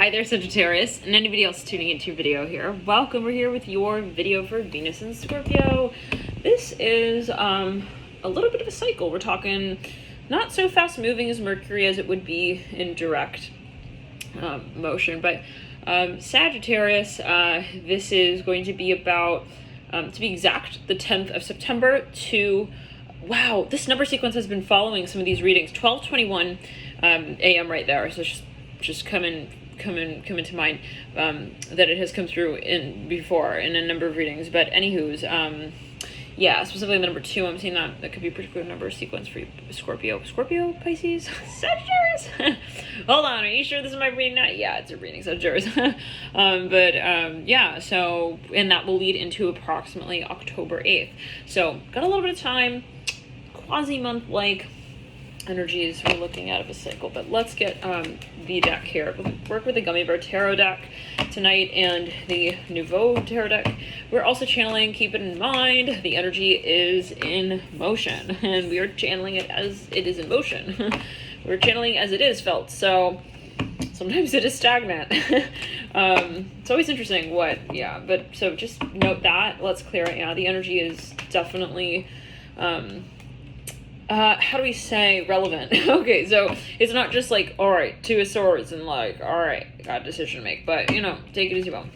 Hi there, Sagittarius, and anybody else tuning into your video here. Welcome. We're here with your video for Venus and Scorpio. This is a little bit of a cycle. We're talking not so fast moving as Mercury as it would be in direct motion, but Sagittarius, this is going to be about, to be exact, the 10th of September to, wow, this number sequence has been following some of these readings, 12:21 a.m. right there. So it's just come into mind that it has come through before in a number of readings. But anywho's, yeah, specifically the number 2, I'm seeing that could be a particular number sequence for you, Scorpio, Pisces, Sagittarius. Hold on, are you sure this is my reading now? Yeah, it's a reading, Sagittarius. Yeah, so, and that will lead into approximately October 8th. So, got a little bit of time, quasi-month-like energies we're looking at of a cycle. But let's get the deck here. We'll work with the Gummy Bear Tarot deck tonight and the Nouveau Tarot deck. We're also channeling, keep it in mind, the energy is in motion, and we are channeling it as it is in motion. We're channeling as it is felt, so sometimes it is stagnant. It's always interesting but so just note that. Let's clear it. Yeah, the energy is definitely how do we say relevant? Okay, so it's not just like, all right, 2 of Swords and like, all right, got a decision to make, but, you know, take it as you will.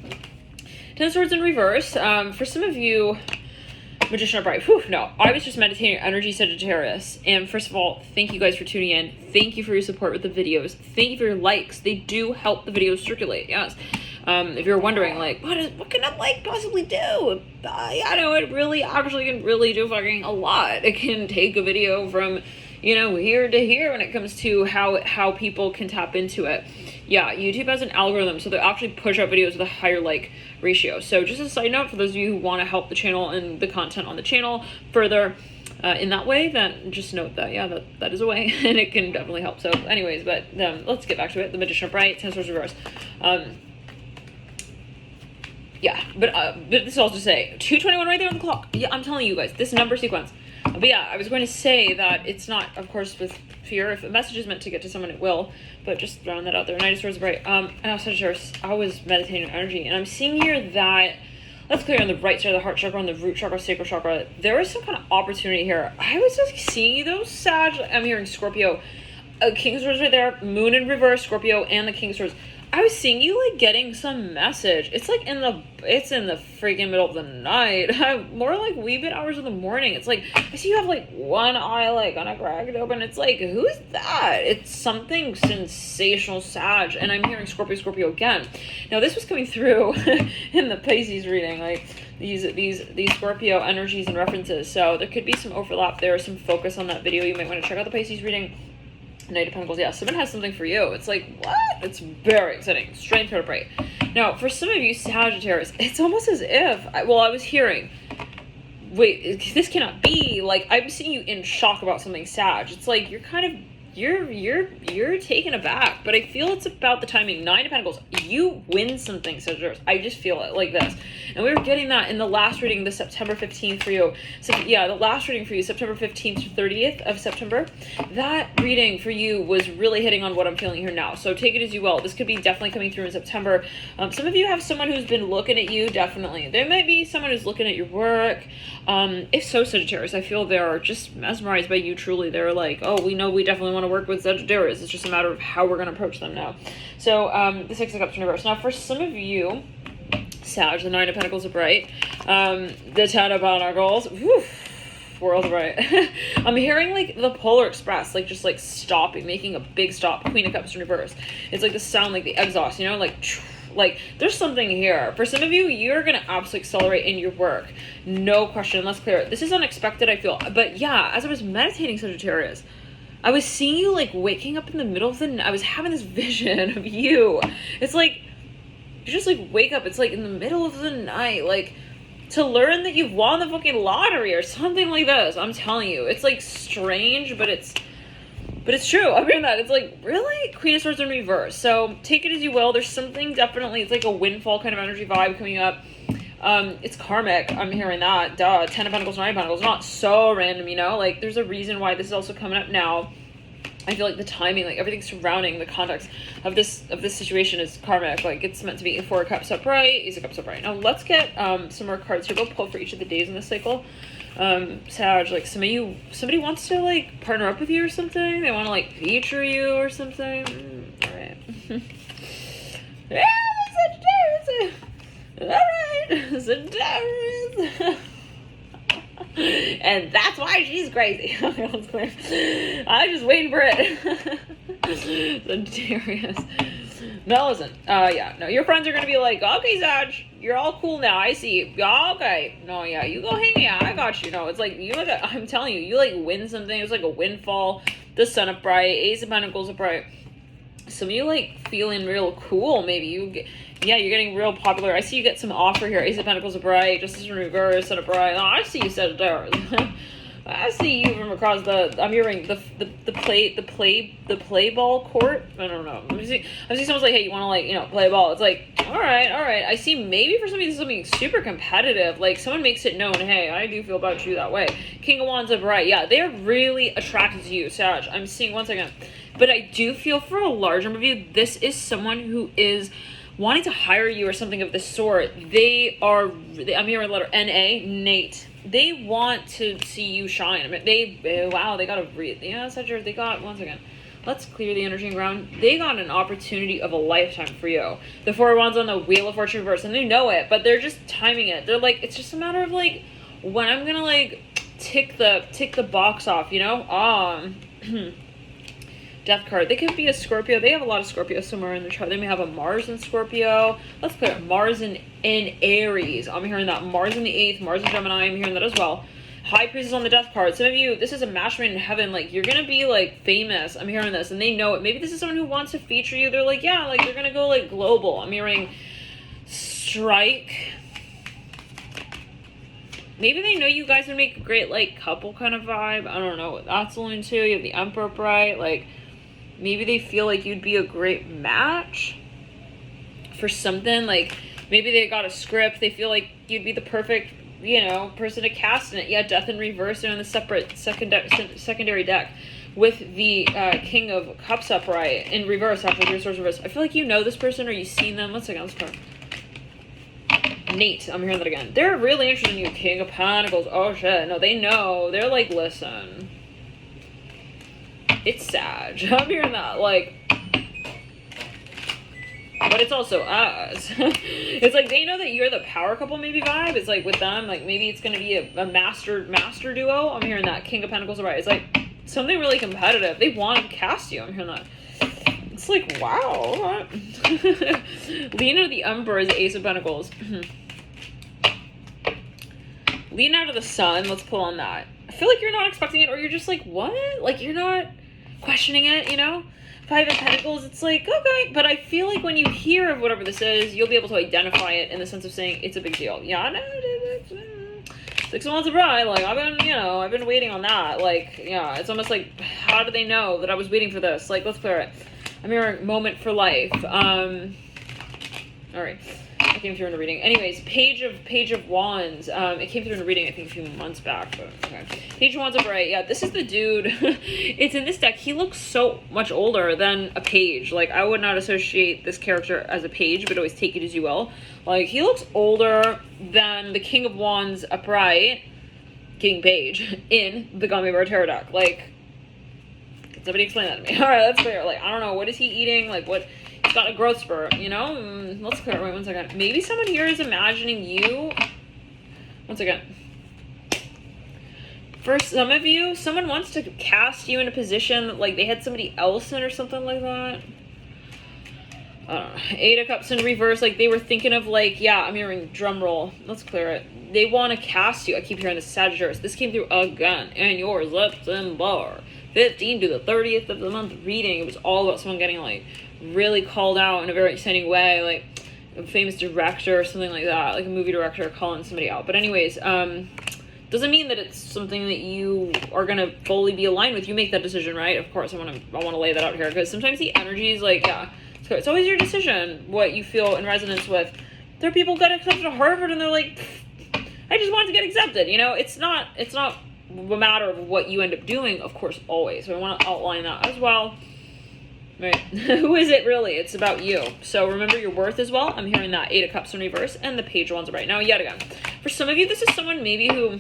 10 of Swords in reverse. For some of you, Magician upright. Whew, no, I was just meditating energy, Sagittarius. And first of all, thank you guys for tuning in. Thank you for your support with the videos. Thank you for your likes. They do help the videos circulate. Yes. If you're wondering, like, what can a like possibly do? Yeah, no, it really actually can really do fucking a lot. It can take a video from, you know, here to here when it comes to how people can tap into it. Yeah, YouTube has an algorithm, so they actually push out videos with a higher like ratio. So just a side note for those of you who want to help the channel and the content on the channel further in that way, then just note that, yeah, that is a way, and it can definitely help. So anyways, but let's get back to it. The Magician upright, 10 Swords reverse. Yeah, but this is all to say, 2:21 right there on the clock. Yeah, I'm telling you guys, this number sequence. But yeah, I was going to say that it's not, of course, with fear. If a message is meant to get to someone, it will. But just throwing that out there. Knight of Swords upright. And I Sagittarius, I was meditating on energy, and I'm seeing here that, let's clear on the right side of the heart chakra, on the root chakra, sacral chakra, there is some kind of opportunity here. I was just seeing those Sag. I'm hearing Scorpio, King of Swords right there, Moon in reverse, Scorpio, and the King of Swords. I was seeing you like getting some message. It's like it's in the freaking middle of the night. More like wee bit hours of the morning. It's like, I see you have like one eye like on a cracked open. It's like, who's that? It's something sensational Sag. And I'm hearing Scorpio again. Now this was coming through in the Pisces reading, like these Scorpio energies and references. So there could be some overlap there, some focus on that video. You might want to check out the Pisces reading. Knight of Pentacles, yeah, someone has something for you. It's like, what? It's very exciting. Strength to upright. Now, for some of you Sagittarius, it's almost as if, I was hearing, wait, this cannot be, like, I'm seeing you in shock about something Sag. It's like, you're kind of, you're taken aback, but I feel it's about the timing. 9 of Pentacles, you win something, Sagittarius. I just feel it like this. And we were getting that in the last reading, the September 15th for you. So yeah, the last reading for you, September 15th to 30th of September. That reading for you was really hitting on what I'm feeling here now. So take it as you will. This could be definitely coming through in September. Some of you have someone who's been looking at you, definitely. There might be someone who's looking at your work. If so, Sagittarius, I feel they're just mesmerized by you truly. They're like, oh, we know we definitely want to work with Sagittarius. It's just a matter of how we're going to approach them now. So the 6 of Cups in reverse. Now, for some of you, Sag, the 9 of Pentacles upright, the 10 of Pentacles, world upright. I'm hearing like the Polar Express, like just like stopping, making a big stop. Queen of Cups in reverse. It's like the sound, like the exhaust, you know, like there's something here. For some of you, you're going to absolutely accelerate in your work. No question. Let's clear it. This is unexpected, I feel. But yeah, as I was meditating, Sagittarius, I was seeing you like waking up in the middle of the night. I was having this vision of you. It's like, you just like wake up. It's like in the middle of the night, like to learn that you've won the fucking lottery or something like this. I'm telling you, it's like strange, but it's true. I'm hearing that. It's like, really? Queen of Swords in reverse. So take it as you will. There's something definitely, it's like a windfall kind of energy vibe coming up. It's karmic. I'm hearing that. Duh. 10 of Pentacles, 9 of Pentacles. Not so random, you know? Like, there's a reason why this is also coming up now. I feel like the timing, like everything surrounding the context of this situation is karmic. Like it's meant to be 4 of Cups upright, Ace of Cups upright. Now let's get some more cards here. We'll pull for each of the days in this cycle. Sag, like somebody wants to like partner up with you or something. They want to like feature you or something. All right. Yeah, Sagittarius. All right, Sagittarius. And that's why she's crazy. I'm just waiting for it. Sagittarius. No, listen. Yeah, no, your friends are gonna be like, okay, Sag, you're all cool now. I see. Yeah, okay. No, yeah, you go hang out. I got you. No, it's like you like I'm telling you, you like win something. It's like a windfall. The Sun upright, Ace of Pentacles upright. Some of you like feeling real cool. Maybe you get. Yeah, you're getting real popular. I see you get some offer here. Ace of Pentacles upright, Justice in reverse, Sun upright. Oh, I see you, Sagittarius. I see you from across the. I'm hearing the play ball court. I don't know. I'm seeing someone's like, hey, you want to like play ball? It's like, all right. I see maybe for somebody this is something super competitive. Like someone makes it known, hey, I do feel about you that way. King of Wands upright. Yeah, they're really attracted to you, Sag. I'm seeing one second, but I do feel for a large number of you, this is someone who is wanting to hire you or something of this sort. I'm hearing the letter N-A, Nate. They want to see you shine. I mean, wow, they got Sagittarius, they got, once again, let's clear the energy and ground. They got an opportunity of a lifetime for you. The 4 of Wands on the Wheel of Fortune reverse, and they know it, but they're just timing it. They're like, it's just a matter of like, when I'm gonna like, tick the box off, Death card. They could be a Scorpio. They have a lot of Scorpio somewhere in the chart. They may have a Mars in Scorpio. Let's put it Mars in Aries. I'm hearing that. Mars in the 8th. Mars in Gemini. I'm hearing that as well. High Priestess on the Death card. Some of you, this is a match made in heaven. Like, you're going to be, like, famous. I'm hearing this. And they know it. Maybe this is someone who wants to feature you. They're like, yeah, like, they're going to go, like, global. I'm hearing Strike. Maybe they know you guys would make a great, like, couple kind of vibe. I don't know what that's only too. You have the Emperor upright. Like, maybe they feel like you'd be a great match for something. Like, maybe they got a script. They feel like you'd be the perfect, person to cast in it. Yeah, Death in reverse. They're in the separate secondary deck with the King of Cups upright in reverse after the Swords reverse. I feel like you know this person or you've seen them. Let's see, let's go. Nate, I'm hearing that again. They're really interested in you. King of Pentacles. Oh, shit. No, they know. They're like, listen. It's Sag. I'm hearing that, like, but it's also us. It's like they know that you're the power couple maybe vibe. It's like with them, like maybe it's gonna be a master duo. I'm hearing that. King of Pentacles right. It's like something really competitive. They want to cast you. I'm hearing that. It's like, wow. Lean out of the Emperor is the Ace of Pentacles. Lean out of the Sun. Let's pull on that. I feel like you're not expecting it, or you're just like, what? Like you're not questioning it, 5 of Pentacles, it's like, okay. But I feel like when you hear of whatever this is, you'll be able to identify it in the sense of saying it's a big deal. Yeah, no, 6 of Wands upright, like, I've been waiting on that. Like, yeah, it's almost like, how do they know that I was waiting for this? Like, let's clear it. I'm hearing moment for life. All right. I came through in a reading. Anyways, Page of Wands. It came through in a reading, I think, a few months back. But okay. Page of Wands upright. Yeah, this is the dude. It's in this deck. He looks so much older than a page. Like, I would not associate this character as a page, but always take it as you will. Like, he looks older than the King of Wands upright, King Page, in the Gummy Bear Tarot deck. Like, can somebody explain that to me? All right, that's fair. Like, I don't know. What is he eating? Like, what? He's got a growth spurt, Let's clear it. Wait 1 second. Maybe someone here is imagining you. 1 second. For some of you, someone wants to cast you in a position that, like, they had somebody else in or something like that. I don't know. 8 of Cups in reverse. Like, they were thinking of, like, yeah, I'm hearing drum roll. Let's clear it. They want to cast you. I keep hearing the Sagittarius. This came through again. And yours, September 15 to the 30th of the month reading. It was all about someone getting, like, really called out in a very exciting way, like a famous director or something like that, like a movie director calling somebody out. But anyways, doesn't mean that it's something that you are gonna fully be aligned with. You make that decision, right? Of course, I want to lay that out here, because sometimes the energy is like, yeah, it's always your decision what you feel in resonance with. There are people who got accepted to Harvard and they're like, I just wanted to get accepted. It's not a matter of what you end up doing, of course, always. So I want to outline that as well. Right. Who is it really? It's about you. So remember your worth as well. I'm hearing that 8 of Cups in reverse and the Page of Wands right now. Yet again, for some of you, this is someone maybe who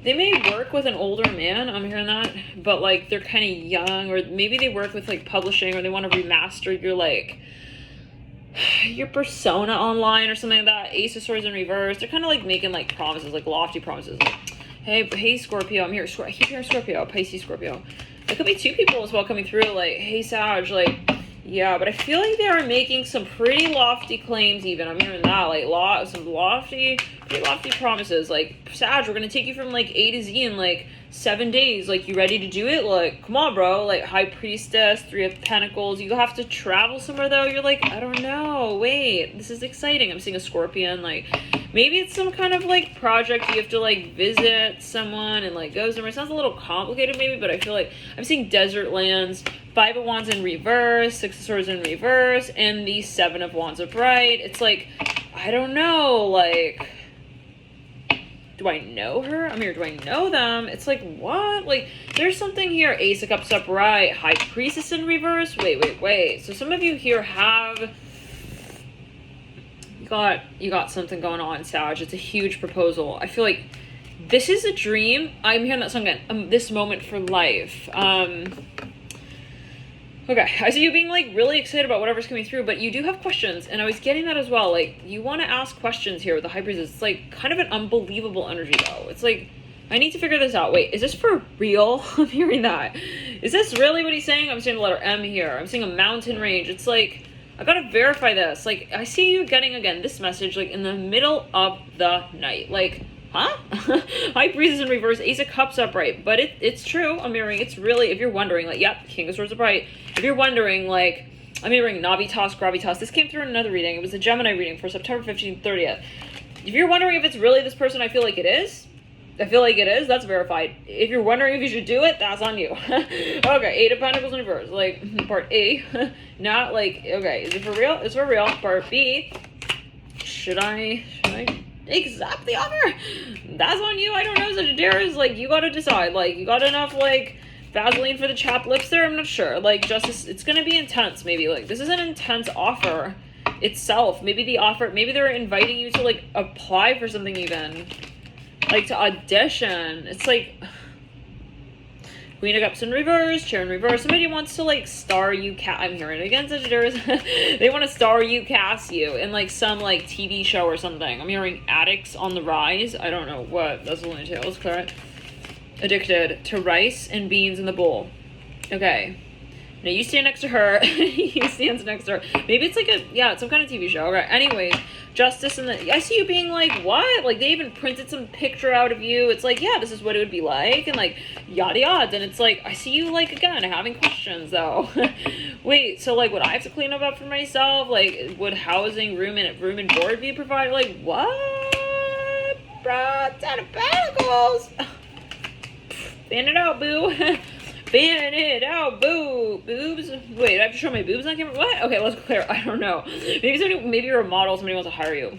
they may work with an older man. I'm hearing that, but like they're kind of young, or maybe they work with like publishing, or they want to remaster your like your persona online or something like that. Ace of Swords in reverse. They're kind of like making like promises, like lofty promises. Like, hey Scorpio, I'm here. I keep hearing Scorpio, Pisces, Scorpio. It could be 2 people as well coming through, like, hey, Sag, like, yeah, but I feel like they are making some pretty lofty claims even. I'm hearing that, like, some pretty lofty promises. Like, Sag, we're going to take you from, like, A to Z in, like, 7 days. Like, you ready to do it? Like, come on, bro. Like, High Priestess, 3 of Pentacles. You have to travel somewhere, though. You're like, I don't know. Wait, this is exciting. I'm seeing a Scorpion, like... Maybe it's some kind of, like, project you have to, like, visit someone and, like, go somewhere. It sounds a little complicated, maybe, but I feel like I'm seeing desert lands, 5 of Wands in reverse, 6 of Swords in reverse, and the 7 of Wands upright. It's like, I don't know, like, do I know her? I'm here, do I know them? It's like, what? Like, there's something here. Ace of Cups upright, High Priestess in reverse. Wait. So some of you here have... You got something going on, Sag. It's a huge proposal. I feel like this is a dream. I'm hearing that song again. This moment for life. Okay, I see you being like really excited about whatever's coming through, but you do have questions, and I was getting that as well. Like, you want to ask questions here with the High Priestess. It's like kind of an unbelievable energy though. It's like, I need to figure this out. Wait, is this for real? I'm hearing that. Is this really what he's saying? I'm seeing the letter M here. I'm seeing a mountain range. It's like, I gotta verify this. Like, I see you getting, again, this message, like, in the middle of the night. Like, huh? High Priestess in reverse, Ace of Cups upright. But it's true. I'm hearing, it's really, if you're wondering, like, yep, King of Swords upright. If you're wondering, like, I'm hearing Navitas, Gravitas. This came through in another reading. It was a Gemini reading for September 15th, 30th. If you're wondering if it's really this person, I feel like it is. That's verified. If you're wondering if you should do it, that's on you. Okay, 8 of Pentacles in reverse. Like, part A, not like, okay, is it for real? It's for real. Part B, should I accept the offer? That's on you. I don't know, Sagittarius. Like, you gotta decide. Like, you got enough, like, Vaseline for the chapped lips there? I'm not sure. Like, Justice, it's gonna be intense, maybe. Like, this is an intense offer itself. Maybe they're inviting you to, like, apply for something even. Like, to audition. It's like Queen of Cups in reverse, Chair in reverse. Somebody wants to like star you. I'm hearing it again, Sagittarius. They want to star you, cast you in like some like TV show or something. I'm hearing addicts on the rise. I don't know what. That's the only tale. Let's clear it. Addicted to rice and beans in the bowl. Okay. Now you stand next to her. He stands next to her. Maybe it's like it's some kind of TV show. Okay. Anyways. Justice and I see you being like, what? Like, they even printed some picture out of you. It's like, yeah, this is what it would be like, and like, yada yada. And it's like, I see you like, again, having questions though. Wait, so like, would I have to clean up for myself? Like, would housing, room and board be provided? Like, what? Bruh, 10 of Pentacles. Fan it out, boo. Fan it out, boo. Boobs. Wait, I have to show my boobs on camera? What? Okay, let's clear. I don't know. Maybe you're a model. Somebody wants to hire you.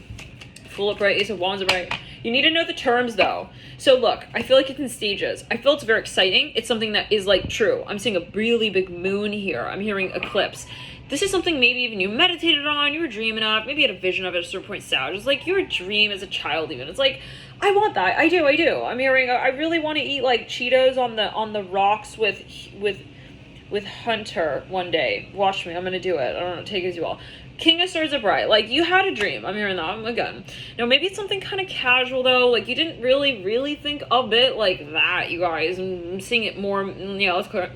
Fool upright, Ace of Wands upright. You need to know the terms, though. So, look, I feel like it's in stages. I feel it's very exciting. It's something that is, like, true. I'm seeing a really big moon here. I'm hearing eclipse. This is something maybe even you meditated on, you were dreaming of, maybe you had a vision of it at a certain point, Sag. It's like your dream as a child even. It's like, I want that. I do. I'm hearing, I really want to eat like Cheetos on the rocks with Hunter one day. Watch me. I'm going to do it. I don't know. Take it as you will. King of Swords upright. Like, you had a dream. I'm hearing that. Again. Now, maybe it's something kind of casual, though. Like, you didn't really think of it like that, you guys. I'm seeing it more, let's clear it.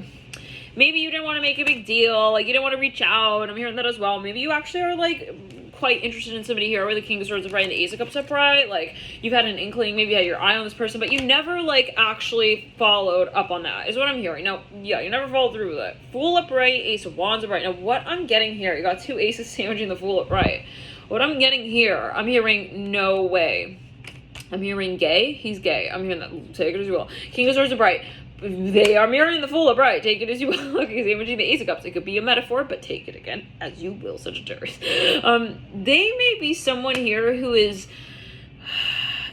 Maybe you didn't want to make a big deal, like you didn't want to reach out. I'm hearing that as well. Maybe you actually are like quite interested in somebody here with the King of Swords upright and the Ace of Cups upright. Like, you've had an inkling, maybe you had your eye on this person, but you never like actually followed up on that, is what I'm hearing. Now, yeah, you never followed through with it. Fool upright, Ace of Wands upright. Now, what I'm getting here, you got 2 aces sandwiching the Fool upright. What I'm getting here, I'm hearing no way. I'm hearing gay. He's gay. I'm hearing that. Take it as you will. King of Swords upright. They are mirroring the Fool upright. Take it as you will. Okay, same the Ace of Cups. It could be a metaphor, but take it again as you will, Sagittarius. They may be someone here who is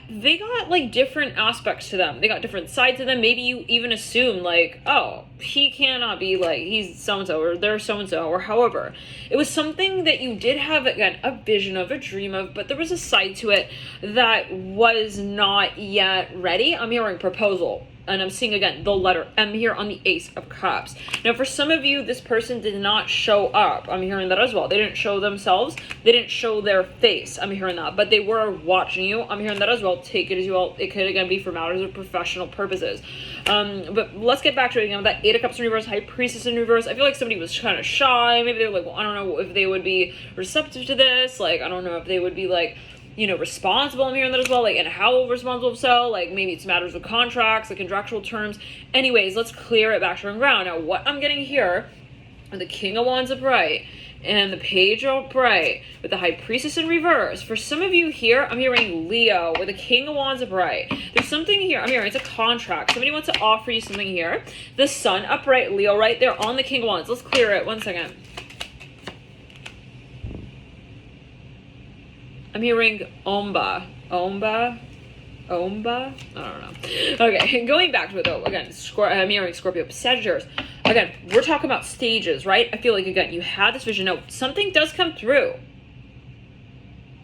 they got like different aspects to them. They got different sides to them. Maybe you even assume like, oh, he cannot be like, he's so-and-so or they're so-and-so or however. It was something that you did have, again, a vision of, a dream of, but there was a side to it that was not yet ready. I'm hearing proposal. And I'm seeing, again, the letter M here on the Ace of Cups. Now, for some of you, this person did not show up. I'm hearing that as well. They didn't show themselves. They didn't show their face. I'm hearing that. But they were watching you. I'm hearing that as well. Take it as you will. It could, again, be for matters of professional purposes. But let's get back to it again. With that Eight of Cups in reverse, High Priestess in reverse. I feel like somebody was kind of shy. Maybe they were like, well, I don't know if they would be receptive to this. Like, I don't know if they would be like, you know, responsible. I'm hearing that as well, like, and how responsible, so, like, maybe it's matters with contracts, like, contractual terms. Anyways, let's clear it back to the ground. Now, what I'm getting here, the King of Wands upright, and the Page upright, with the High Priestess in reverse. For some of you here, I'm hearing Leo, with the King of Wands upright. There's something here, I'm hearing, it's a contract. Somebody wants to offer you something here. The Sun upright, Leo right there on the King of Wands. Let's clear it, 1 second. I'm hearing Omba. I don't know. Okay, going back to it though, again, I'm hearing Scorpio, Sagittarius. Again, we're talking about stages, right? I feel like, again, you had this vision. Now, something does come through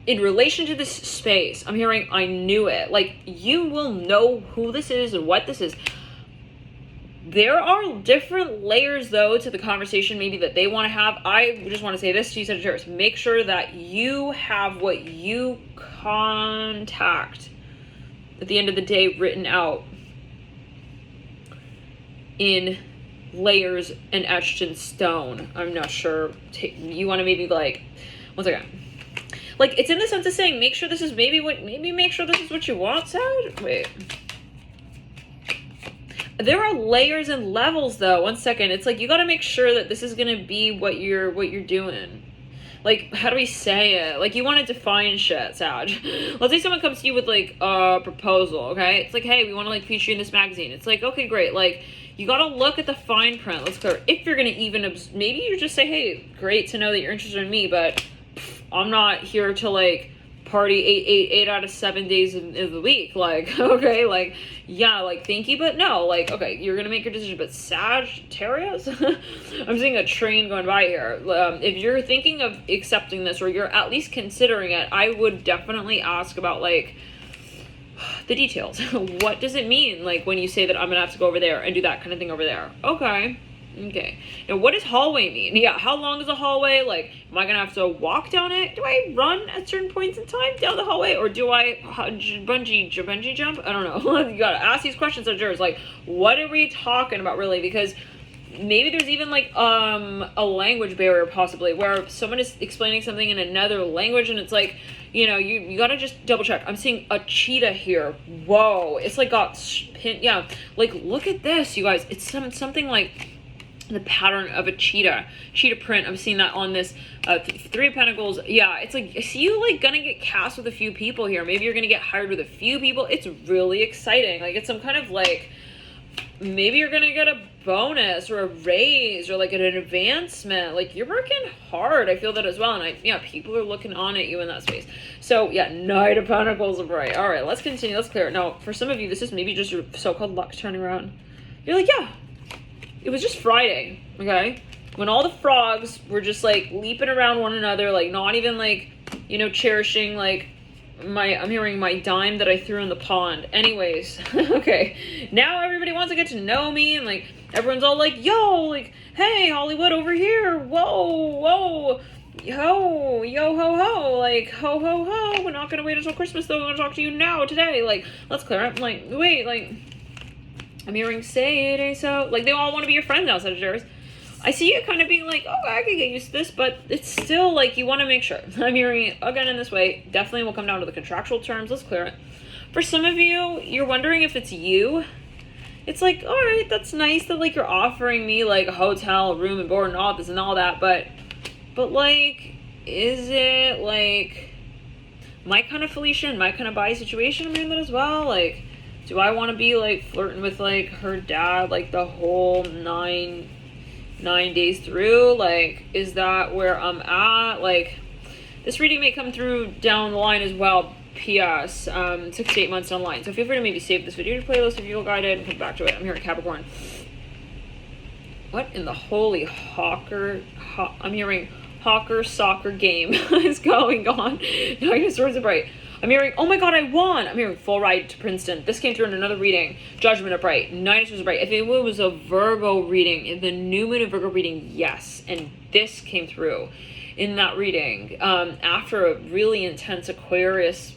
in relation to this space. I'm hearing, I knew it. Like, you will know who this is and what this is. There are different layers, though, to the conversation maybe that they want to have. I just want to say this to you, Sagittarius. Make sure that you have what you contact at the end of the day written out in layers and etched in stone. I'm not sure. You want to maybe, like, 1 second. Like, it's in the sense of saying, make sure this is maybe make sure this is what you want, Sag? Wait. There are layers and levels, though. 1 second. It's like, you got to make sure that this is going to be what you're doing. Like, how do we say it? Like, you want to define shit, Sag. Let's say someone comes to you with, like, a proposal, okay? It's like, hey, we want to, like, feature you in this magazine. It's like, okay, great. Like, you got to look at the fine print. Let's clear. If you're going to even, maybe you just say, hey, great to know that you're interested in me, but I'm not here to, like, party 8 out of 7 days of the week. Like, okay, like, yeah, like, thank you, but no, like, okay, you're gonna make your decision. But Sagittarius, I'm seeing a train going by here. If you're thinking of accepting this, or you're at least considering it, I would definitely ask about, like, the details. What does it mean, like, when you say that I'm gonna have to go over there and do that kind of thing over there? Okay. Now, what does hallway mean? Yeah, how long is a hallway? Like, am I gonna have to walk down it? Do I run at certain points in time down the hallway, or do I bungee jump? I don't know. You gotta ask these questions of jurors. Like, what are we talking about, really? Because maybe there's even, like, a language barrier, possibly, where someone is explaining something in another language, and it's like, you know, you gotta just double check. I'm seeing a cheetah here. Whoa, it's like got pin. Yeah, like, look at this, you guys. It's something like the pattern of a cheetah print. I'm seeing that on this Three of Pentacles. Yeah, it's like, I see you, like, gonna get cast with a few people here. Maybe you're gonna get hired with a few people. It's really exciting. Like, it's some kind of, like, maybe you're gonna get a bonus or a raise or, like, an advancement. Like, you're working hard. I feel that as well. And yeah, people are looking on at you in that space. So yeah, Knight of Pentacles upright. All right, let's continue. Let's clear it. Now, for some of you, this is maybe just your so-called luck turning around. You're like, yeah, it was just Friday, okay? When all the frogs were just, like, leaping around one another, like, not even, like, you know, cherishing, like, I'm hearing my dime that I threw in the pond. Anyways, okay. Now everybody wants to get to know me, and, like, everyone's all like, yo, like, hey, Hollywood over here. Whoa. Yo, ho, ho. Like, ho, ho. We're not going to wait until Christmas, though. We're going to talk to you now, today. Like, let's clear it. Like, wait, like, I'm hearing say it ain't so. Like, they all want to be your friends now, Sagittarius. I see you kind of being like, oh, I could get used to this, but it's still, like, you want to make sure. I'm hearing it again in this way. Definitely will come down to the contractual terms. Let's clear it. For some of you, you're wondering if it's you. It's like, all right, that's nice that, like, you're offering me, like, a hotel, room and board and all this and all that, but like, is it, like, my kind of Felicia and my kind of bi situation? I'm hearing that as well. Like, do I want to be, like, flirting with, like, her dad, like, the whole nine days through? Like, is that where I'm at? Like, this reading may come through down the line as well, PS, 6 to 8 months down the line. So feel free to maybe save this video to playlist if you feel guided and come back to it. I'm here at Capricorn. What in the holy I'm hearing hawker soccer game is going on. Nine of Swords are bright. I'm hearing, oh my god, I won. I'm hearing full ride to Princeton. This came through in another reading. Judgment of bright. Nine of Swords are bright. If it was a Virgo reading, in the new moon of Virgo reading, yes. And this came through in that reading. After a really intense Aquarius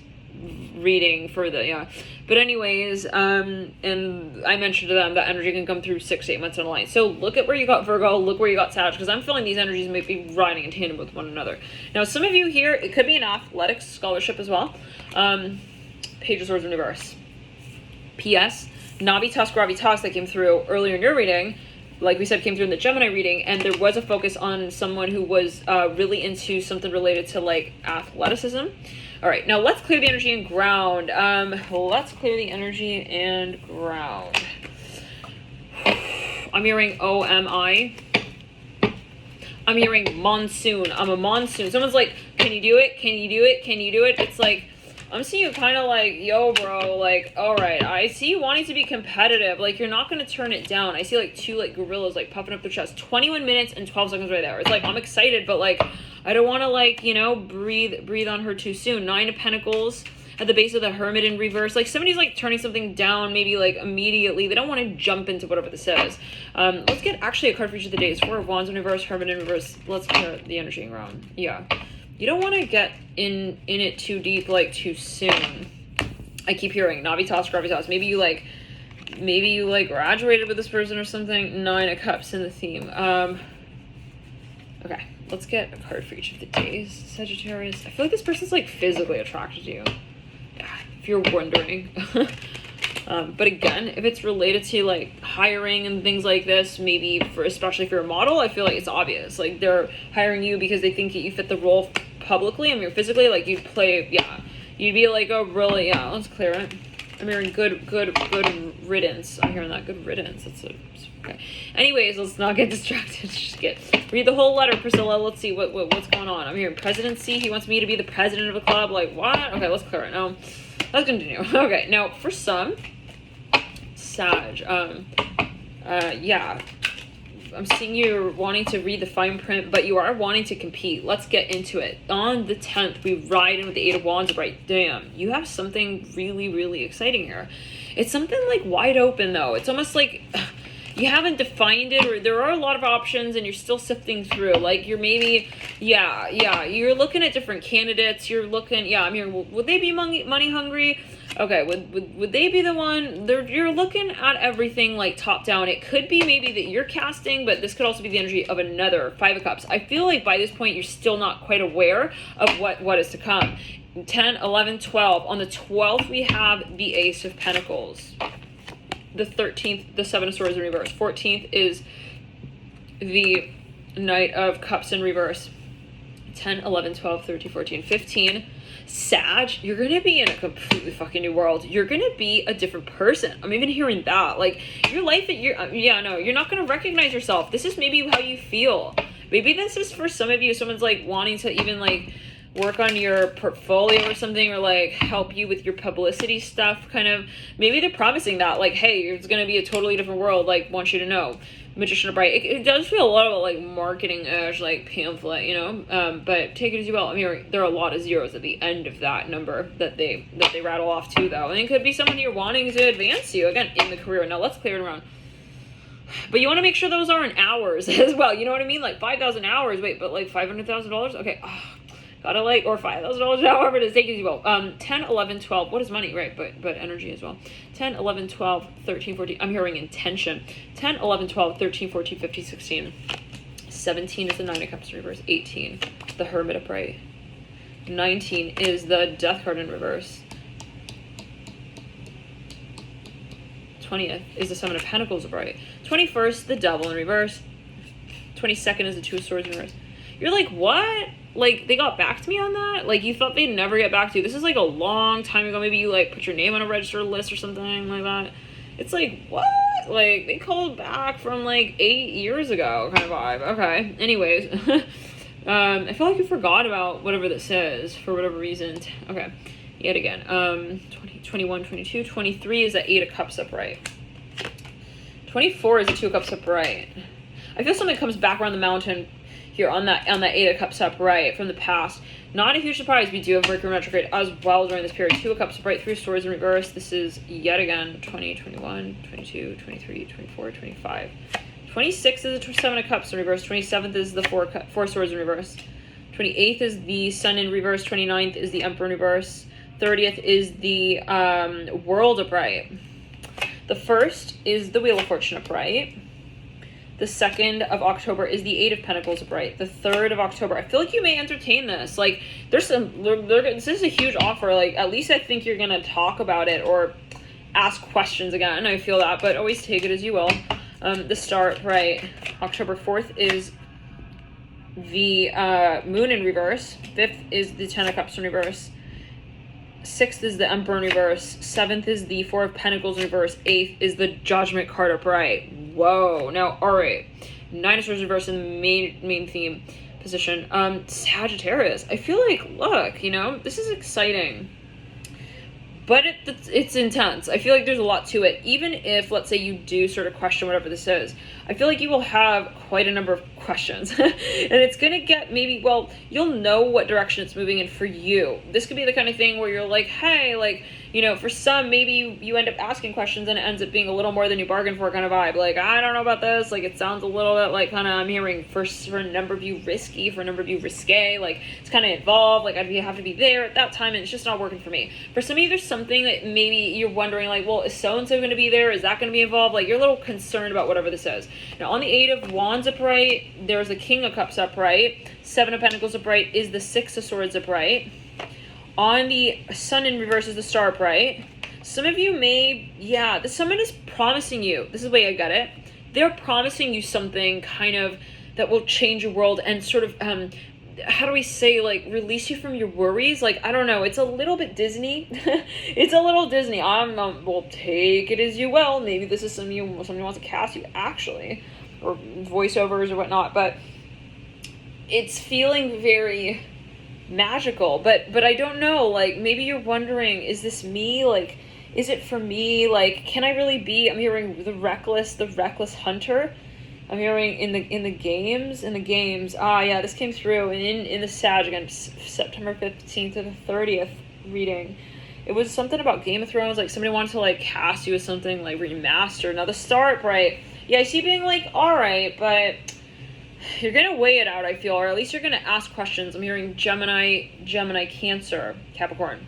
reading for the but anyways, and I mentioned to them that energy can come through 6 to 8 months on the line. So look at where you got Virgo, look where you got Sag, because I'm feeling these energies may be riding in tandem with one another. Now some of you here, it could be an athletics scholarship as well. Page of Swords in reverse. PS, Navitas Gravitas that came through earlier in your reading, like we said, came through in the Gemini reading, and there was a focus on someone who was really into something related to like athleticism. All right, now let's clear the energy and ground. Let's clear the energy and ground. I'm hearing OMI. I'm hearing monsoon. I'm a monsoon. Someone's like, can you do it? Can you do it? Can you do it? It's like, I'm seeing you kind of like, yo, bro, like, all right, I see you wanting to be competitive. Like, you're not going to turn it down. I see like two like gorillas like puffing up their chest. 21 minutes and 12 seconds right there. It's like, I'm excited, but like, I don't want to like, you know, breathe on her too soon. 9 of Pentacles at the base of the Hermit in reverse. Like somebody's like turning something down maybe like immediately. They don't want to jump into whatever this is. Let's get actually a card for each of the days. 4 of Wands in reverse, Hermit in reverse. Let's clear the energy and ground. Yeah. You don't want to get in it too deep, like too soon. I keep hearing Navitas, Gravitas. Maybe you like graduated with this person or something. 9 of Cups in the theme. Okay, let's get a card for each of the days. Sagittarius. I feel like this person's like physically attracted to you. Yeah, if you're wondering. But again, if it's related to like hiring and things like this, maybe especially if you're a model, I feel like it's obvious. Like they're hiring you because they think that you fit the role publicly. I mean, physically, like you'd be like, oh, really? Yeah, let's clear it. I'm hearing good riddance. I'm hearing that, good riddance. Okay. Anyways, let's not get distracted. Read the whole letter, Priscilla. Let's see what's going on. I'm hearing presidency. He wants me to be the president of a club. Like, what? Okay, let's clear it. Now, let's continue. Okay, now for some, Sag, yeah, I'm seeing you wanting to read the fine print, but you are wanting to compete. Let's get into it. On the 10th, we ride in with the 8 of Wands, right? Damn, you have something really, really exciting here. It's something like wide open though. It's almost like you haven't defined it, or there are a lot of options and you're still sifting through. Like you're maybe, you're looking at different candidates. You're looking, I'm hearing, would they be money hungry? Okay, would they be the one? You're looking at everything like top down. It could be maybe that you're casting, but this could also be the energy of another 5 of Cups. I feel like by this point, you're still not quite aware of what is to come. 10, 11, 12. On the 12th, we have the Ace of Pentacles. The 13th, the 7 of Swords in reverse. 14th is the Knight of Cups in reverse. 10, 11, 12, 13, 14, 15. Sag, you're gonna be in a completely fucking new world. You're gonna be a different person. I'm even hearing that. Like, your life, you're not gonna recognize yourself. This is maybe how you feel. Maybe this is for some of you, someone's like wanting to even like work on your portfolio or something, or like help you with your publicity stuff, kind of. Maybe they're promising that, like, hey, it's gonna be a totally different world, like, want you to know. Magician of Bright. It does feel a lot of like marketing-ish, like pamphlet, you know, but take it as you will. I mean, there are a lot of zeros at the end of that number that they rattle off too, though. And it could be someone you're wanting to advance you, again, in the career. Now, let's clear it around. But you want to make sure those aren't hours as well. You know what I mean? Like 5,000 hours. Wait, but like $500,000? Okay. Oh, gotta like, or $5,000, however it is, take it as you will. 10, 11, 12. What is money? Right, but energy as well. 10, 11, 12, 13, 14. I'm hearing intention. 10, 11, 12, 13, 14, 15, 16. 17 is the 9 of Cups in reverse. 18, the Hermit upright. 19 is the Death card in reverse. 20th is the 7 of Pentacles upright. 21st, the Devil in reverse. 22nd is the 2 of Swords in reverse. You're like, what? Like, they got back to me on that? Like, you thought they'd never get back to you. This is like a long time ago. Maybe you like put your name on a registered list or something like that. It's like, what? Like, they called back from like 8 years ago kind of vibe. Okay. Anyways. I feel like you forgot about whatever this is for whatever reason. Okay. yet again. 20, 21, 22, 23 is the 8 of Cups upright. 24 is the 2 of Cups upright. I feel something comes back around the mountain here on that 8 of Cups upright from the past. Not a huge surprise. We do have Mercury retrograde as well during this period. 2 of Cups upright, 3 of Swords in reverse. This is yet again 20, 21, 22, 23, 24, 25. 26 is the 7 of Cups in reverse. 27th is the 4 Swords in reverse. 28th is the Sun in reverse. 29th is the Emperor in reverse. 30th is the World upright. The 1st is the Wheel of Fortune upright. The 2nd of October is the 8 of Pentacles upright. The 3rd of October, I feel like you may entertain this. Like, this is a huge offer. Like, at least I think you're gonna talk about it or ask questions again. I feel that, but always take it as you will. The Star upright. October 4th is the Moon in reverse. 5th is the 10 of Cups in reverse. 6th is the Emperor in reverse. 7th is the 4 of Pentacles in reverse. 8th is the Judgment card upright. Whoa. Now, all right. 9 of Swords in reverse in the main theme position. Sagittarius. I feel like, look, you know, this is exciting. But it's intense. I feel like there's a lot to it. Even if, let's say, you do sort of question whatever this is, I feel like you will have quite a number of questions. And it's going to get maybe, well, you'll know what direction it's moving in for you. This could be the kind of thing where you're like, hey, like, you know, for some, maybe you end up asking questions and it ends up being a little more than you bargained for kind of vibe. Like, I don't know about this. Like, it sounds a little bit like kind of, I'm hearing for a number of you risky, for a number of you risque. Like, it's kind of involved. Like, I'd have to be there at that time and it's just not working for me. For some of you, there's something that maybe you're wondering, like, well, is so-and-so going to be there? Is that going to be involved? Like, you're a little concerned about whatever this is. Now, on the 8 of Wands upright, there's the King of Cups upright. 7 of Pentacles upright is the 6 of Swords upright. On the Sun in reverse is the Star upright. Some of you may, someone is promising you, this is the way I get it, they're promising you something kind of that will change your world and sort of, how do we say, like, release you from your worries? Like, I don't know, it's a little bit Disney. It's a little Disney. Well, take it as you will. Maybe this is somebody wants to cast you, actually, or voiceovers or whatnot, but it's feeling very magical, but I don't know, like, maybe you're wondering, is this me? Like, is it for me? Like, can I really be? I'm hearing the reckless hunter. I'm hearing in the games. Yeah, this came through in the Sag again, September 15th to the 30th reading. It was something about Game of Thrones, like somebody wanted to like cast you as something like remastered. Now the Star upright, yeah, I see being like, all right, but you're gonna weigh it out, I feel, or at least you're gonna ask questions. I'm hearing Gemini, Cancer, Capricorn.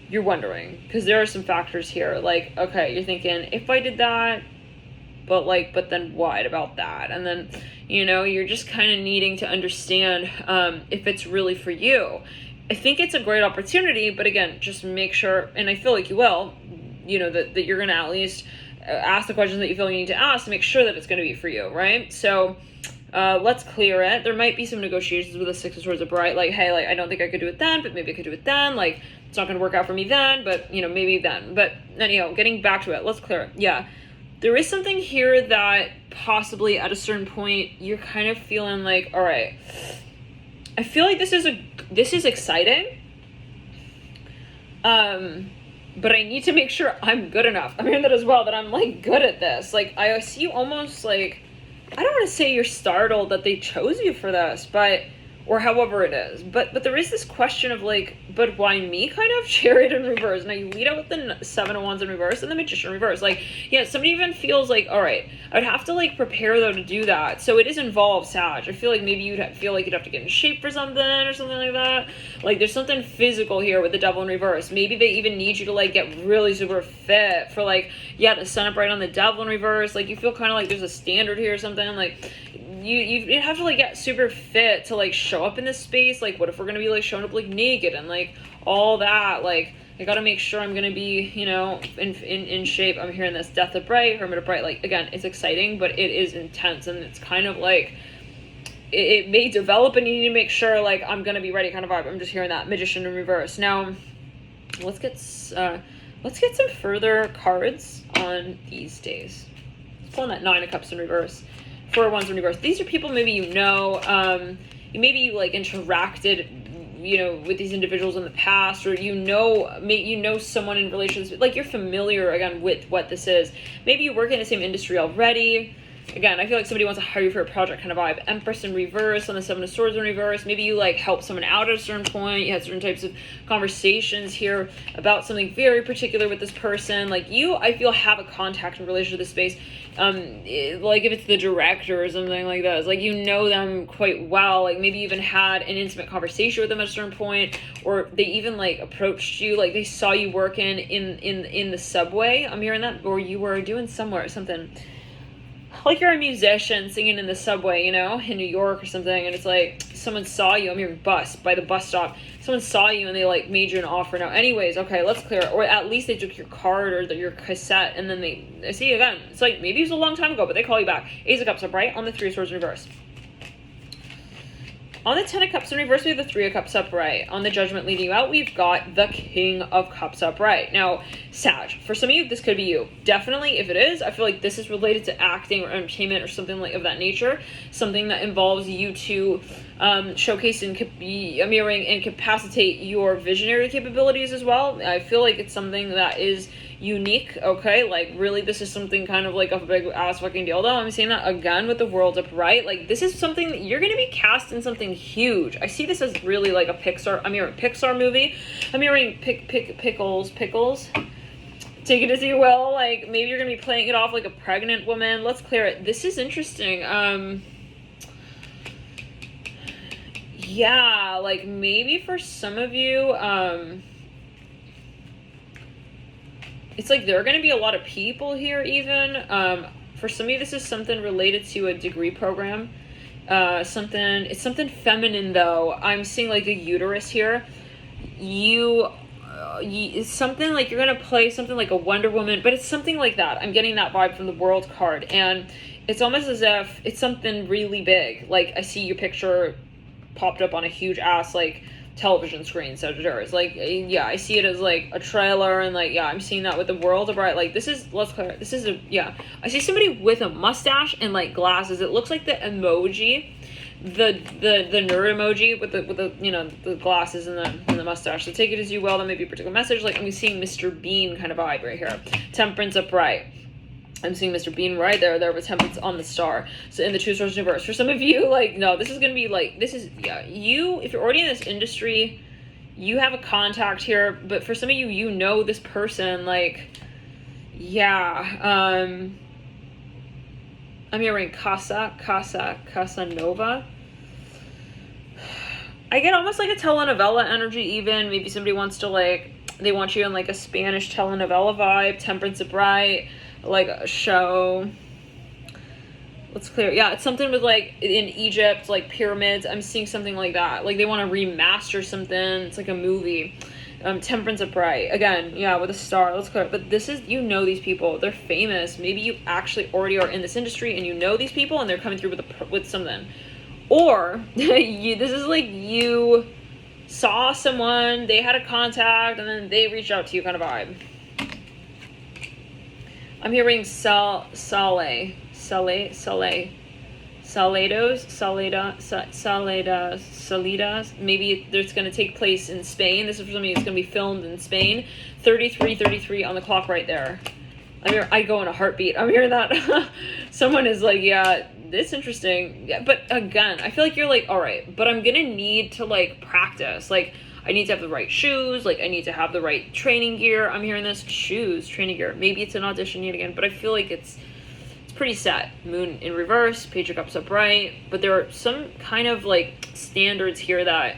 You're wondering, because there are some factors here. Like, okay, you're thinking, if I did that, but then what about that? And then, you know, you're just kind of needing to understand if it's really for you. I think it's a great opportunity, but again, just make sure, and I feel like you will, you know, that you're gonna at least ask the questions that you feel you need to ask to make sure that it's gonna be for you, right? So let's clear it. There might be some negotiations with the 6 of Swords upright, like, hey, like, I don't think I could do it then, but maybe I could do it then. Like, it's not going to work out for me then, but, you know, maybe then. But anyhow, getting back to it, let's clear it. Yeah, there is something here that possibly at a certain point you're kind of feeling like, all right, I feel like this is exciting, but I need to make sure I'm good enough. I'm hearing that as well, that I'm like good at this. Like, I see you almost like, I don't want to say you're startled that they chose you for this, but, or however it is, but there is this question of like, but why me, kind of? Chariot in reverse. Now you lead out with the 7 of Wands in reverse and the Magician in reverse. Like, yeah, somebody even feels like, all right, I'd have to like prepare though to do that. So it is involved, Sag. I feel like maybe feel like you'd have to get in shape for something or something like that. Like, there's something physical here with the Devil in reverse. Maybe they even need you to like get really super fit for like, yeah, the Sun upright on the Devil in reverse. Like, you feel kind of like there's a standard here or something. Like, you have to like get super fit to like show up in this space. Like, what if we're gonna be like showing up like naked and like all that? Like, I gotta make sure I'm gonna be, you know, in shape. I'm hearing this Death upright, Hermit upright. Like, again, it's exciting, but it is intense, and it's kind of like it may develop, and you need to make sure like I'm gonna be ready kind of vibe. I'm just hearing that Magician in reverse. Now let's get some further cards on these days. Let's pull on that 9 of Cups in reverse, 4 of Wands in reverse. These are people maybe you know, maybe you like interacted with these individuals in the past, or someone in relationships, like you're familiar again with what this is. Maybe you work in the same industry already. Again, I feel like somebody wants to hire you for a project kind of vibe. Empress in reverse on the Seven of Swords in reverse. Maybe you like help someone out at a certain point. You had certain types of conversations here about something very particular with this person. Like you, I feel, have a contact in relation to this space. Like if it's the director or something like that, it's like you know them quite well. Like maybe you even had an intimate conversation with them at a certain point, or they even like approached you, like they saw you working in the subway. I'm hearing that, or you were doing something. Like you're a musician singing in the subway, in New York or something, and it's like someone saw you. I'm hearing by the bus stop. Someone saw you and they like made you an offer. Now, anyways, okay, let's clear it. Or at least they took your card or your cassette, and then they see you again. It's like maybe it was a long time ago, but they call you back. Ace of Cups upright on the Three of Swords in reverse. On the Ten of Cups in reverse, we have the Three of Cups upright. On the Judgment leading you out, we've got the King of Cups upright. Now, Sag, for some of you, this could be you. Definitely, if it is, I feel like this is related to acting or entertainment or something like of that nature. Something that involves you to showcase and mirroring and capacitate your visionary capabilities as well. I feel like it's something that is unique, okay? Like, really, this is something kind of like a big ass fucking deal, though. I'm saying that again with the World upright. Like, this is something that you're gonna be cast in something huge. I see this as really like a Pixar, I'm hearing Pixar movie. I'm hearing pickles. Take it as you will. Like, maybe you're gonna be playing it off like a pregnant woman. Let's clear it. This is interesting. Yeah, like maybe for some of you, it's like there are going to be a lot of people here even. For some of you, this is something related to a degree program. It's something feminine though. I'm seeing like a uterus here. It's something like you're going to play something like a Wonder Woman, but it's something like that. I'm getting that vibe from the World card. And it's almost as if it's something really big. Like I see your picture popped up on a huge ass like television screen, Sagittarius. Like, yeah, I see it as like a trailer, and like, yeah, I'm seeing that with the World upright. Like, this is, let's clear it. This is I see somebody with a mustache and like glasses. It looks like the emoji, the nerd emoji with the the glasses and the mustache. So take it as you will. That may be a particular message. Like, I'm seeing Mr. Bean kind of vibe right here. Temperance upright. I'm seeing Mr. Bean right there with Temperance on the star. So in the Two Swords reverse. For some of you, like, no, this is going to be like, this is, yeah, you, if you're already in this industry, you have a contact here. But for some of you, you know this person, like, yeah. I'm hearing Casanova. I get almost like a telenovela energy even. Maybe somebody wants to, like, they want you in, like, a Spanish telenovela vibe. Temperance upright. Like a show. Let's clear. Yeah, it's something with like in Egypt, like pyramids. I'm seeing something like that. Like they want to remaster something. It's like a movie. Temperance upright. Again, yeah, with a star. Let's clear. But this is, you know these people. They're famous. Maybe you actually already are in this industry and you know these people and they're coming through with something. Or this is like you saw someone, they had a contact, and then they reached out to you kind of vibe. I'm hearing Salidas. Maybe it's going to take place in Spain. This is for something that's going to be filmed in Spain. 33 on the clock right there. I go in a heartbeat. I'm hearing that. Someone is like, yeah, this interesting. Yeah, but again, I feel like you're like, all right, but I'm going to need to like practice. Like, I need to have the right shoes. Like, I need to have the right training gear. I'm hearing this. Shoes, training gear. Maybe it's an audition yet again, but I feel like it's pretty set. Moon in reverse, Page of Cups upright. But there are some kind of, like, standards here that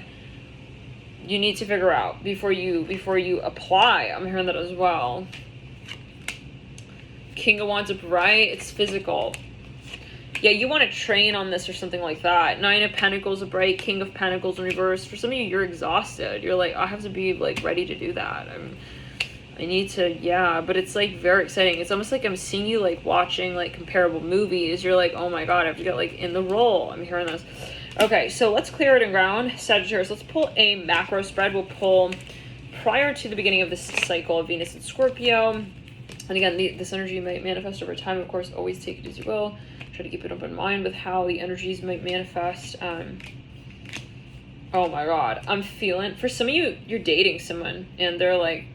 you need to figure out before you apply. I'm hearing that as well. King of Wands upright. It's physical. Yeah, you want to train on this or something like that. Nine of Pentacles upright, King of Pentacles in reverse. For some of you, you're exhausted. You're like, I have to be like ready to do that. I need to, yeah, but it's like very exciting. It's almost like I'm seeing you like watching like comparable movies. You're like, oh my God, I have to get like in the role. I'm hearing this. Okay, so let's clear it and ground. Sagittarius, let's pull a macro spread. We'll pull prior to the beginning of this cycle of Venus and Scorpio. And again, this energy might manifest over time. Of course, always take it as you will. Try to keep an open mind with how the energies might manifest. Oh my God. I'm feeling, for some of you, you're dating someone and they're like,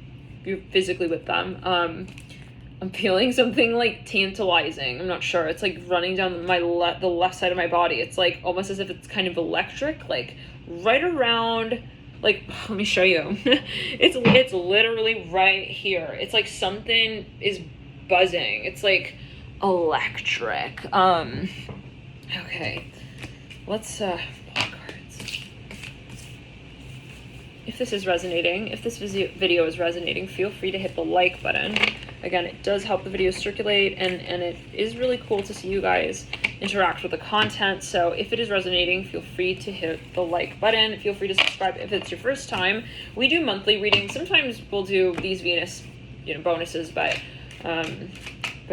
you're physically with them. I'm feeling something like tantalizing. I'm not sure. It's like running down the left side of my body. It's like almost as if it's kind of electric, like right around, like, let me show you. It's literally right here. It's like something is buzzing. It's like electric. Okay. Let's pull cards. If this is resonating, if this video is resonating, feel free to hit the like button. Again, it does help the video circulate, and it is really cool to see you guys interact with the content. So if it is resonating, feel free to hit the like button. Feel free to subscribe if it's your first time. We do monthly readings. Sometimes we'll do these Venus, bonuses, but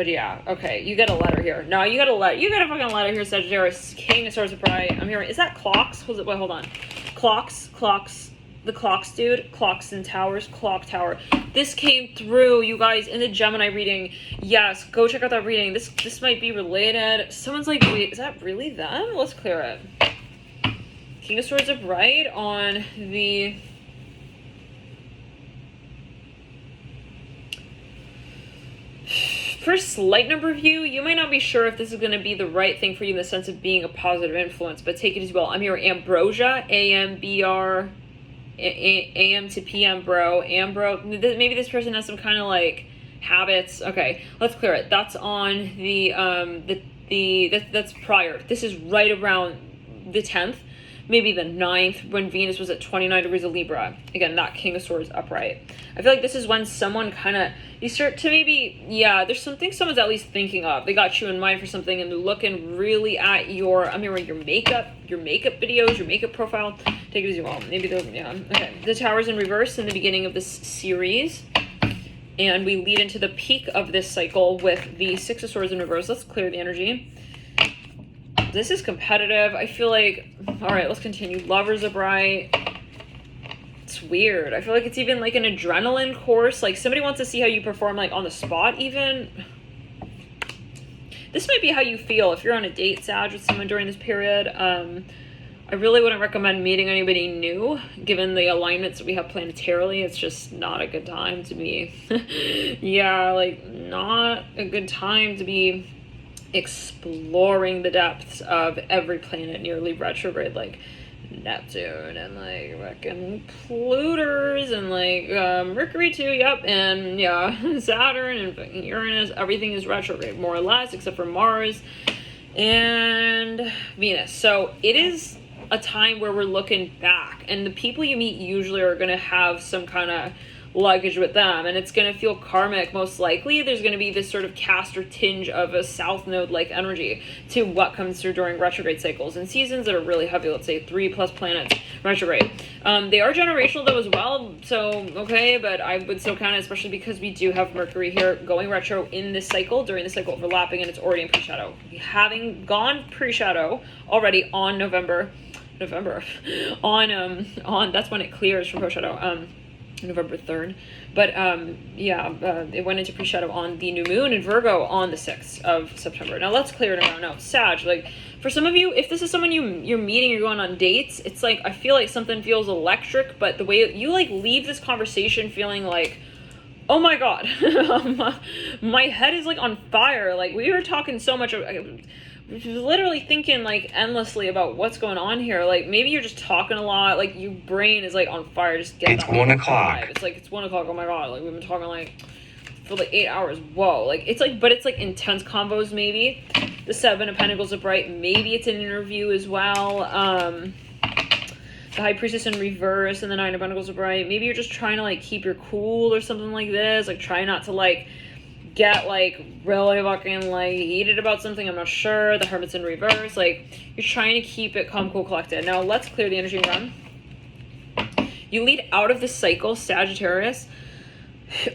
yeah. Okay, you get a letter here. No, you got a fucking letter here, Sagittarius. King of Swords upright. I'm hearing, is that clocks? Wait, hold on. Clocks. The clocks, dude. Clocks and towers. Clock tower. This came through, you guys, in the Gemini reading. Yes, go check out that reading. This might be related. Someone's like, wait, is that really them? Let's clear it. King of Swords upright on the... For slight number view, you might not be sure if this is going to be the right thing for you in the sense of being a positive influence, but take it as well. I'm here, Ambrosia, A-M-B-R... AM to PM, bro. Ambro. Maybe this person has some kind of like habits. Okay, let's clear it. That's on that's prior. This is right around the 10th, maybe the 9th, when Venus was at 29 degrees of Libra. Again, that King of Swords upright. I feel like this is when someone kind of, you start to maybe, yeah, there's something someone's at least thinking of. They got you in mind for something and they're looking really at your makeup videos, your makeup profile. Take it as you want. Maybe those, yeah. Okay. The Tower's in reverse in the beginning of this series. And we lead into the peak of this cycle with the Six of Swords in reverse. Let's clear the energy. This is competitive. I feel like, all right, let's continue. Lovers upright. It's weird. I feel like it's even like an adrenaline course. Like somebody wants to see how you perform like on the spot even. This might be how you feel if you're on a date, Sag, with someone during this period. I really wouldn't recommend meeting anybody new, given the alignments that we have planetarily. It's just not a good time to be, yeah, like not a good time to be exploring the depths of every planet nearly retrograde, like Neptune and like fucking Pluto's and like Mercury too, yep, and yeah, Saturn and fucking Uranus. Everything is retrograde, more or less, except for Mars and Venus. So it is a time where we're looking back, and the people you meet usually are going to have some kind of luggage with them, and it's going to feel karmic. Most likely there's going to be this sort of cast or tinge of a south node like energy to what comes through during retrograde cycles and seasons that are really heavy. Let's say 3+ planets retrograde. They are generational though as well, so okay, but I would still count it, especially because we do have Mercury here going retro in this cycle, during the cycle overlapping, and it's already in pre-shadow, having gone pre-shadow already on November on that's when it clears from pre-shadow, November 3rd. But it went into pre-shadow on the new moon in Virgo on the 6th of September. Now let's clear it around. Now, Sag, like for some of you, if this is someone you're meeting, you're going on dates, it's like I feel like something feels electric, but the way you like leave this conversation feeling like, oh my God, my head is like on fire. Like we were talking so much, literally thinking like endlessly about what's going on here. Like maybe you're just talking a lot, like your brain is like on fire. Just get it's 1 o'clock. It's 1 o'clock. Oh my God, like we've been talking like for like 8 hours. Whoa, like it's like, but it's like intense combos. Maybe the 7 of Pentacles upright, maybe it's an interview as well. The High Priestess in reverse and the 9 of Pentacles upright. Maybe you're just trying to like keep your cool or something like this, like try not to like get like really fucking like heated about something. I'm not sure. The Hermit's in reverse. Like you're trying to keep it calm, cool, collected. Now let's clear the energy and run. You lead out of this cycle, Sagittarius.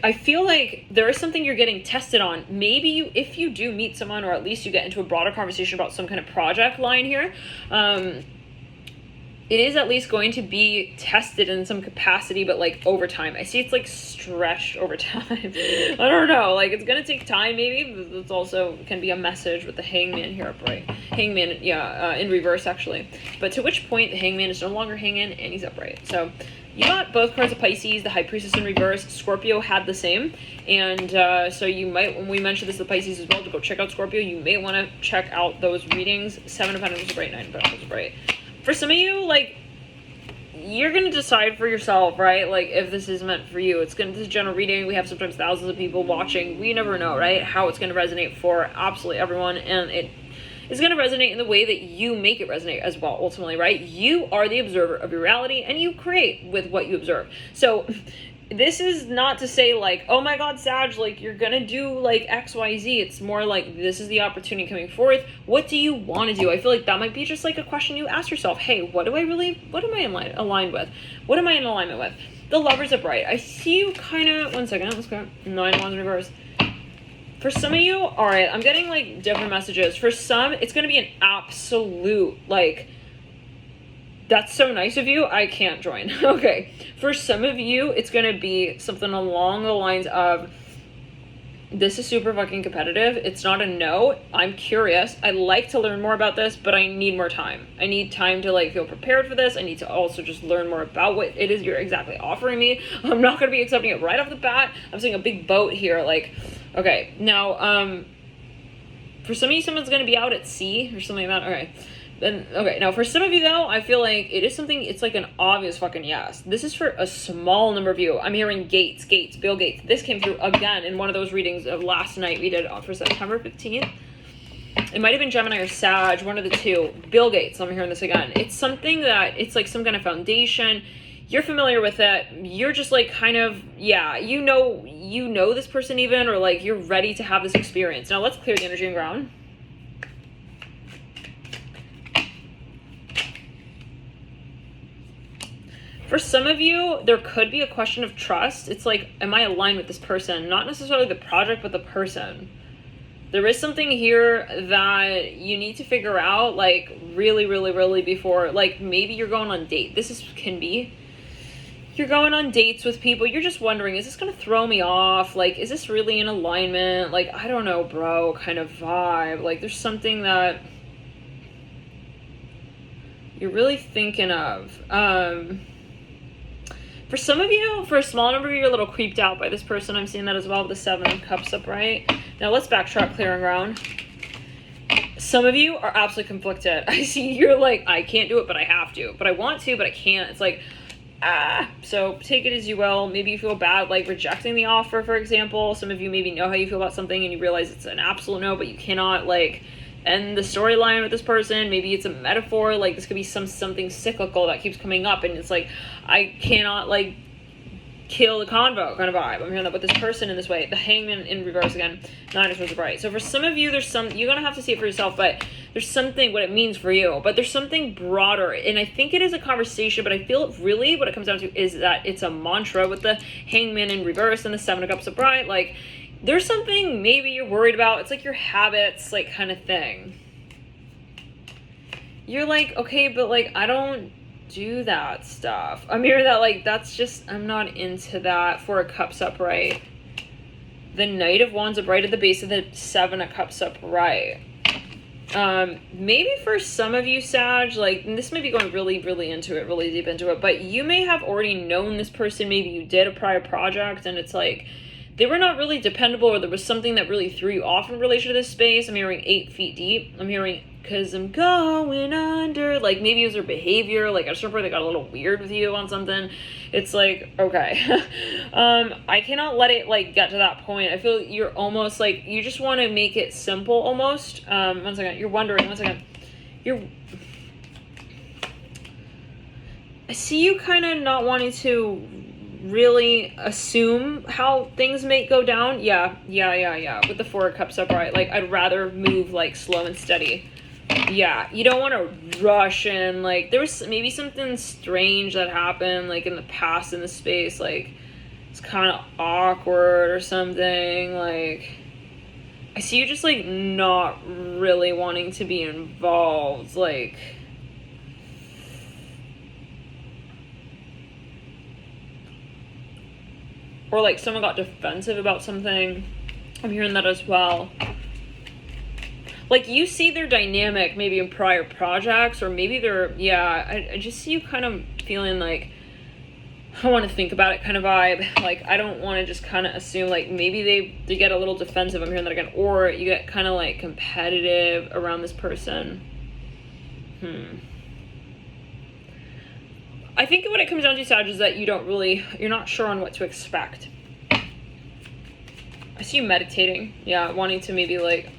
I feel like there is something you're getting tested on. Maybe if you do meet someone, or at least you get into a broader conversation about some kind of project line here, it is at least going to be tested in some capacity, but like over time. I see it's like stretched over time. I don't know, like it's gonna take time maybe. It's also can be a message with the Hangman here upright. Hangman, yeah, in reverse actually. But to which point the Hangman is no longer hanging and he's upright. So you got both cards of Pisces, the High Priestess in reverse. Scorpio had the same. And so you might, when we mentioned this to Pisces as well, to go check out Scorpio, you may want to check out those readings. 7 of Pentacles upright, 9 of Pentacles upright. For some of you, like, you're going to decide for yourself, right? Like, if this is meant for you. This is a general reading. We have sometimes thousands of people watching. We never know, right? How it's going to resonate for absolutely everyone. And it is going to resonate in the way that you make it resonate as well, ultimately, right? You are the observer of your reality, and you create with what you observe. So this is not to say like, oh my God, Sag, like you're gonna do like X, Y, Z. It's more like, this is the opportunity coming forth. What do you want to do? I feel like that might be just like a question you ask yourself. Hey, what am I aligned with? What am I in alignment with? The Lovers upright. I see you kind of, one second, let's go. 9 of Wands in reverse. For some of you, all right, I'm getting like different messages. For some, it's going to be an absolute, like, that's so nice of you, I can't join. Okay. For some of you, it's going to be something along the lines of, this is super fucking competitive. It's not a no. I'm curious. I'd like to learn more about this, but I need more time. I need time to like feel prepared for this. I need to also just learn more about what it is you're exactly offering me. I'm not going to be accepting it right off the bat. I'm seeing a big boat here. Like, okay. Now, for some of you, someone's going to be out at sea or something like that. Okay. Then, okay, now for some of you though, I feel like it is something, it's like an obvious fucking yes. This is for a small number of you. I'm hearing Gates, Bill Gates. This came through again in one of those readings of last night we did for September 15th. It might have been Gemini or Sag, one of the two. Bill Gates, I'm hearing this again. It's something that, it's like some kind of foundation. You're familiar with it. You're just like kind of, yeah, you know this person even, or like you're ready to have this experience. Now let's clear the energy and ground. For some of you, there could be a question of trust. It's like, am I aligned with this person? Not necessarily the project, but the person. There is something here that you need to figure out, like, really before, like, maybe you're going on date. Can be. You're going on dates with people. You're just wondering, is this going to throw me off? Like, is this really in alignment? Like, I don't know, bro, kind of vibe. Like, there's something that you're really thinking of. For some of you, for a small number of you, you're a little creeped out by this person. I'm seeing that as well with the 7 of Cups upright. Now let's backtrack, clearing ground. Some of you are absolutely conflicted. I see you're like, I can't do it, but I have to. But I want to, but I can't. It's like, so take it as you will. Maybe you feel bad, like rejecting the offer, for example. Some of you maybe know how you feel about something and you realize it's an absolute no, but you cannot like end the storyline with this person. Maybe it's a metaphor, like this could be something cyclical that keeps coming up, and it's like, I cannot like kill the convo kind of vibe. I'm hearing that with this person in this way. The Hangman in reverse again, 9 of Swords upright. So for some of you, you're gonna have to see it for yourself, but there's something, what it means for you, but there's something broader, and I think it is a conversation, but I feel really what it comes down to is that it's a mantra with the Hangman in reverse and the 7 of Cups upright. Like, there's something maybe you're worried about. It's like your habits, like kind of thing. You're like, okay, but like, I don't do that stuff. I'm hearing that like, that's just, I'm not into that. 4 of Cups upright. The Knight of Wands upright at the base of the 7 of Cups upright. Maybe for some of you, Sag, like, and this may be going really into it, really deep into it, but you may have already known this person. Maybe you did a prior project and it's like, they were not really dependable, or there was something that really threw you off in relation to this space. I'm hearing 8 feet deep. I'm hearing, cause I'm going under. Like maybe it was their behavior. Like at a certain point they got a little weird with you on something. It's like, okay. I cannot let it like get to that point. I feel you're almost like, you just want to make it simple almost. One second. You're wondering, one second. I see you kind of not wanting to really assume how things may go down. Yeah. With the 4 of Cups upright, like I'd rather move like slow and steady. Yeah, you don't want to rush in. Like there was maybe something strange that happened like in the past in the space, like it's kind of awkward or something. Like I see you just like not really wanting to be involved. Like or like someone got defensive about something. I'm hearing that as well. Like you see their dynamic maybe in prior projects, or maybe they're, I just see you kind of feeling like, I want to think about it kind of vibe. Like, I don't want to just kind of assume, like, maybe they get a little defensive. I'm hearing that again. Or you get kind of, like, competitive around this person. I think what it comes down to, Sag, is that you're not sure on what to expect. I see you meditating. Yeah, wanting to maybe, like,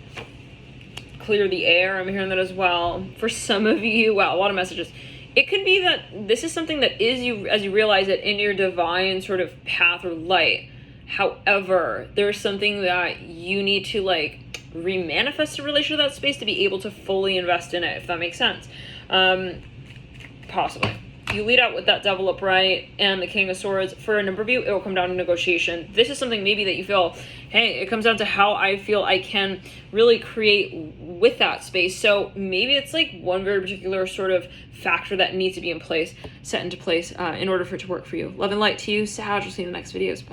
clear the air. I'm hearing that as well. For some of you, wow, a lot of messages. It could be that this is something that is you, as you realize it, in your divine sort of path or light. However, there's something that you need to like re-manifest in relation to that space to be able to fully invest in it, if that makes sense. Possibly. You lead out with that Devil upright and the King of Swords. For a number of you, it will come down to negotiation. This is something maybe that you feel, hey, it comes down to how I feel I can really create with that space. So maybe it's like one very particular sort of factor that needs to be in place, set into place in order for it to work for you. Love and light to you, Sag. We'll see you in the next videos. Bye.